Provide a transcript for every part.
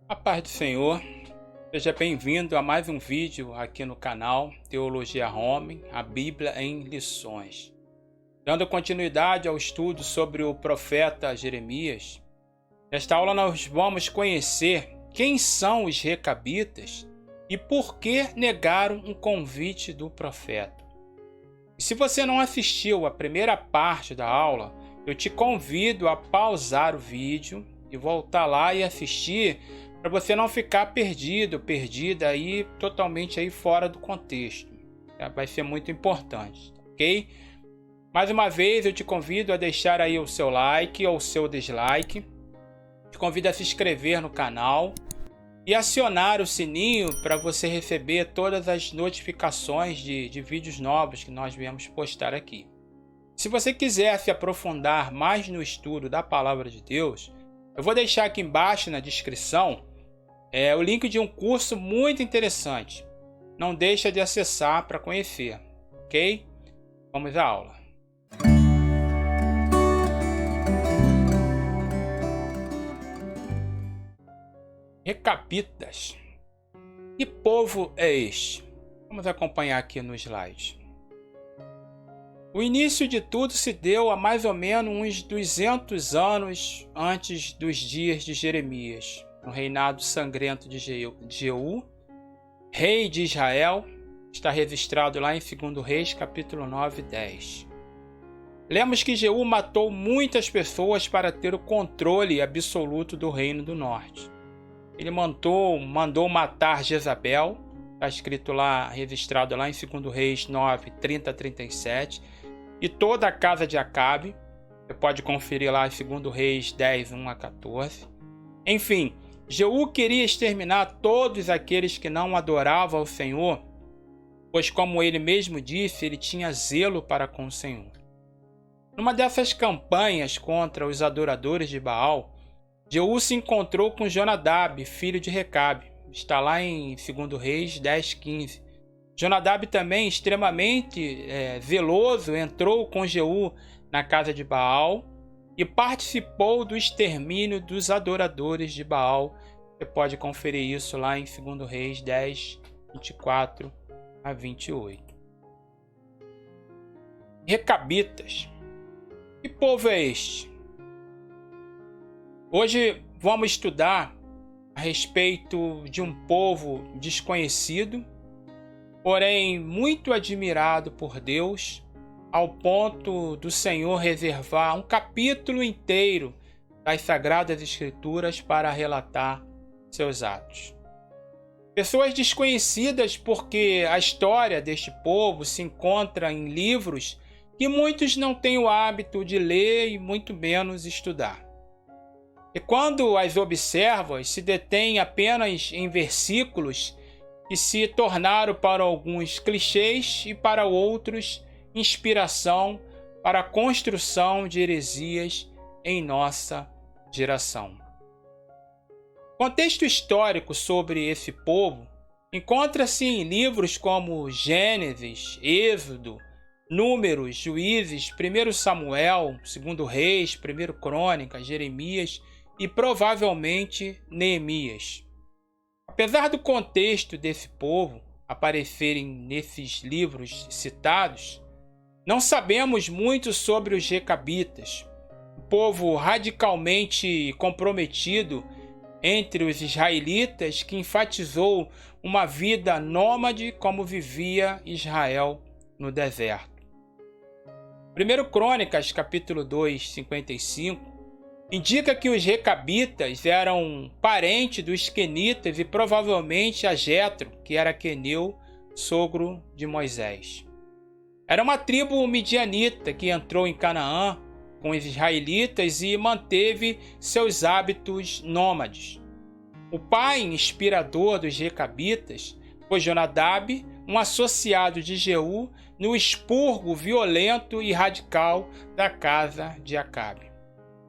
A paz do Senhor, seja bem-vindo a mais um vídeo aqui no canal Teologia Home, a Bíblia em Lições. Dando continuidade ao estudo sobre o profeta Jeremias, nesta aula nós vamos conhecer quem são os recabitas e por que negaram um convite do profeta. E se você não assistiu a primeira parte da aula, eu te convido a pausar o vídeo e voltar lá e assistir, para você não ficar perdida aí, totalmente aí fora do contexto. Vai ser muito importante, ok? Mais uma vez eu te convido a deixar aí o seu like ou o seu dislike. Te convido a se inscrever no canal e acionar o sininho para você receber todas as notificações de vídeos novos que nós viemos postar aqui. Se você quiser se aprofundar mais no estudo da Palavra de Deus, eu vou deixar aqui embaixo na descrição o link de um curso muito interessante. Não deixa de acessar para conhecer, ok? Vamos à aula. Recabitas. Que povo é este? Vamos acompanhar aqui no slide. O início de tudo se deu há mais ou menos uns 200 anos antes dos dias de Jeremias, no reinado sangrento de Jeú, rei de Israel. Está registrado lá em 2 Reis, capítulo 9 e 10. Lemos que Jeú matou muitas pessoas para ter o controle absoluto do reino do norte. Ele mandou matar Jezabel, está escrito lá, registrado lá em 2 Reis 9, 30 a 37, e toda a casa de Acabe. Você pode conferir lá em 2 Reis 10, 1 a 14. Enfim, Jeú queria exterminar todos aqueles que não adoravam ao Senhor, pois, como ele mesmo disse, ele tinha zelo para com o Senhor. Numa dessas campanhas contra os adoradores de Baal, Jeú se encontrou com Jonadab, filho de Recabe. Está lá em 2 Reis 10, 15. Jonadab também, extremamente zeloso, entrou com Jeú na casa de Baal e participou do extermínio dos adoradores de Baal. Você pode conferir isso lá em 2 Reis 10, 24 a 28. Recabitas. Que povo é este? Hoje vamos estudar a respeito de um povo desconhecido, porém muito admirado por Deus, ao ponto do Senhor reservar um capítulo inteiro das Sagradas Escrituras para relatar seus atos. Pessoas desconhecidas porque a história deste povo se encontra em livros que muitos não têm o hábito de ler e muito menos estudar. E quando as observam, se detêm apenas em versículos que se tornaram para alguns clichês e para outros inspiração para a construção de heresias em nossa geração. O contexto histórico sobre esse povo encontra-se em livros como Gênesis, Êxodo, Números, Juízes, 1 Samuel, 2 Reis, 1 Crônicas, Jeremias e provavelmente Neemias. Apesar do contexto desse povo aparecerem nesses livros citados, não sabemos muito sobre os recabitas, um povo radicalmente comprometido entre os israelitas que enfatizou uma vida nômade como vivia Israel no deserto. 1 Crônicas, capítulo 2, 55, indica que os recabitas eram parentes dos quenitas e provavelmente a Jetro, que era queneu, sogro de Moisés. Era uma tribo midianita que entrou em Canaã com os israelitas e manteve seus hábitos nômades. O pai inspirador dos recabitas foi Jonadab, um associado de Jeú no expurgo violento e radical da casa de Acabe.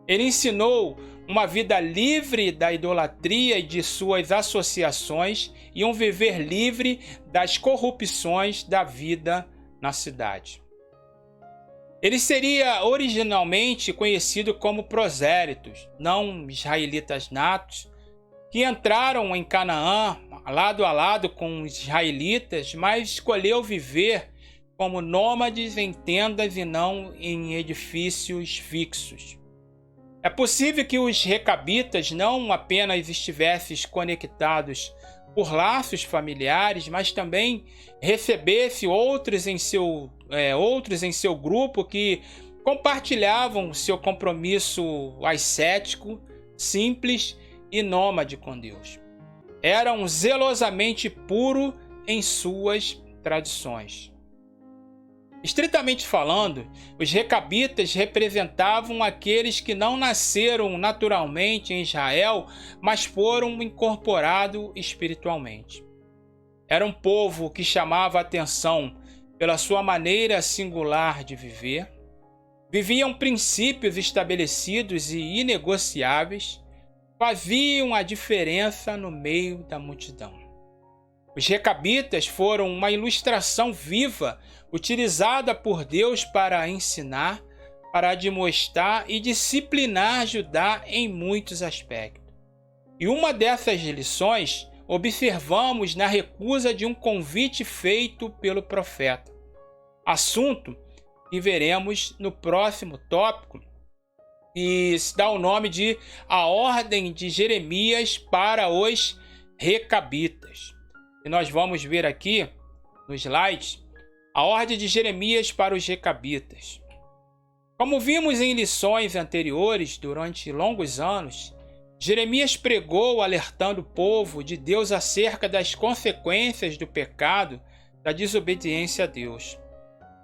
Ele ensinou uma vida livre da idolatria e de suas associações e um viver livre das corrupções da vida na cidade. Ele seria originalmente conhecido como prosélitos, não israelitas natos, que entraram em Canaã lado a lado com os israelitas, mas escolheu viver como nômades em tendas e não em edifícios fixos. É possível que os recabitas não apenas estivessem conectados por laços familiares, mas também recebesse outros em seu grupo que compartilhavam seu compromisso ascético, simples e nômade com Deus. Eram zelosamente puros em suas tradições. Estritamente falando, os recabitas representavam aqueles que não nasceram naturalmente em Israel, mas foram incorporados espiritualmente. Era um povo que chamava a atenção pela sua maneira singular de viver, viviam princípios estabelecidos e inegociáveis, faziam a diferença no meio da multidão. Os recabitas foram uma ilustração viva utilizada por Deus para ensinar, para admoestar e disciplinar Judá em muitos aspectos. E uma dessas lições observamos na recusa de um convite feito pelo profeta. Assunto que veremos no próximo tópico, e se dá o nome de A Ordem de Jeremias para os Recabitas. E nós vamos ver aqui no slide a Ordem de Jeremias para os Recabitas. Como vimos em lições anteriores, durante longos anos, Jeremias pregou alertando o povo de Deus acerca das consequências do pecado, da desobediência a Deus.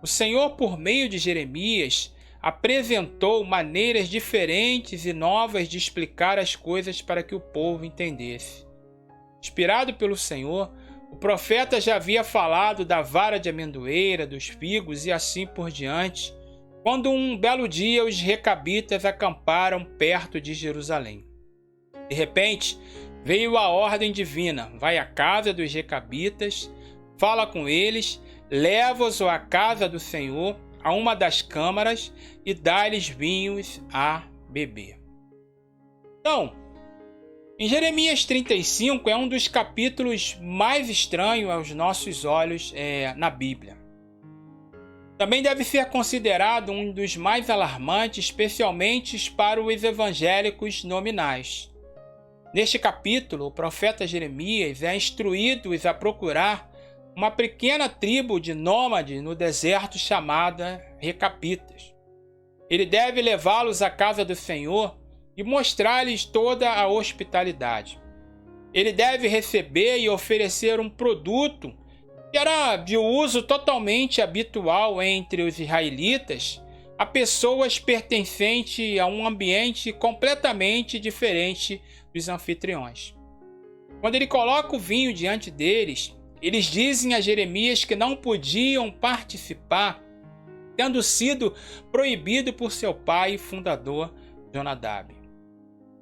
O Senhor, por meio de Jeremias, apresentou maneiras diferentes e novas de explicar as coisas para que o povo entendesse. Inspirado pelo Senhor, o profeta já havia falado da vara de amendoeira, dos figos e assim por diante, quando um belo dia os recabitas acamparam perto de Jerusalém. De repente, veio a ordem divina: vai à casa dos recabitas, fala com eles, leva-os à casa do Senhor, a uma das câmaras, e dá-lhes vinhos a beber. Então, em Jeremias 35 é um dos capítulos mais estranhos aos nossos olhos na Bíblia. Também deve ser considerado um dos mais alarmantes, especialmente para os evangélicos nominais. Neste capítulo, o profeta Jeremias é instruído a procurar uma pequena tribo de nômades no deserto chamada Recabitas. Ele deve levá-los à casa do Senhor e mostrar-lhes toda a hospitalidade. Ele deve receber e oferecer um produto que era de uso totalmente habitual entre os israelitas a pessoas pertencentes a um ambiente completamente diferente dos anfitriões. Quando ele coloca o vinho diante deles, eles dizem a Jeremias que não podiam participar, tendo sido proibido por seu pai e fundador Jonadab.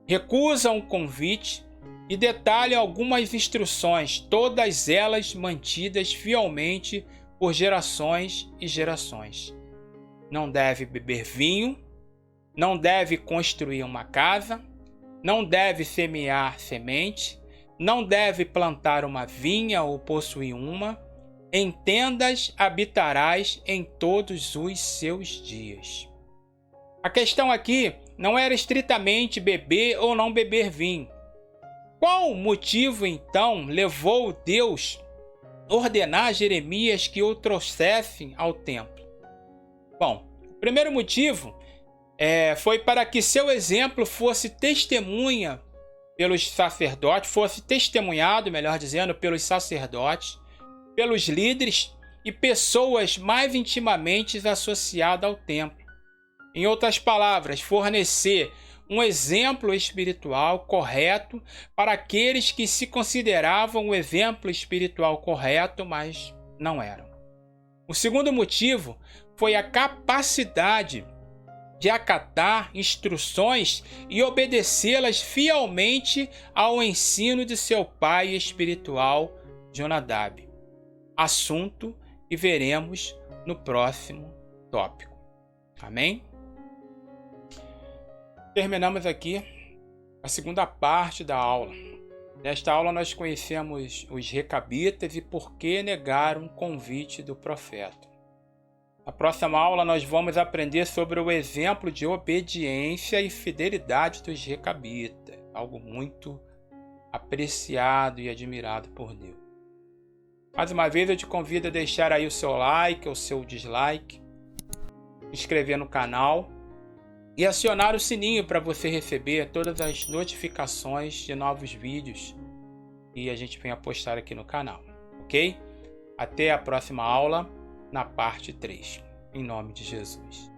Recusam o convite e detalham algumas instruções, todas elas mantidas fielmente por gerações e gerações. Não deve beber vinho, não deve construir uma casa, não deve semear semente, não deve plantar uma vinha ou possuir uma. Em tendas habitarás em todos os seus dias. A questão aqui não era estritamente beber ou não beber vinho. Qual motivo, então, levou Deus a ordenar a Jeremias que o trouxessem ao templo? Bom, o primeiro motivo foi para que seu exemplo fosse testemunha pelos sacerdotes, fosse testemunhado, melhor dizendo, pelos sacerdotes, pelos líderes e pessoas mais intimamente associadas ao templo. Em outras palavras, fornecer um exemplo espiritual correto para aqueles que se consideravam o exemplo espiritual correto, mas não eram. O segundo motivo foi a capacidade de acatar instruções e obedecê-las fielmente ao ensino de seu pai espiritual, Jonadab. Assunto que veremos no próximo tópico. Amém? Terminamos aqui a segunda parte da aula. Nesta aula nós conhecemos os recabitas e por que negaram o convite do profeta. Na próxima aula nós vamos aprender sobre o exemplo de obediência e fidelidade dos recabitas, algo muito apreciado e admirado por Deus. Mais uma vez eu te convido a deixar aí o seu like ou seu dislike, inscrever no canal e acionar o sininho para você receber todas as notificações de novos vídeos que a gente vem a postar aqui no canal, ok? Até a próxima aula, na parte 3. Em nome de Jesus.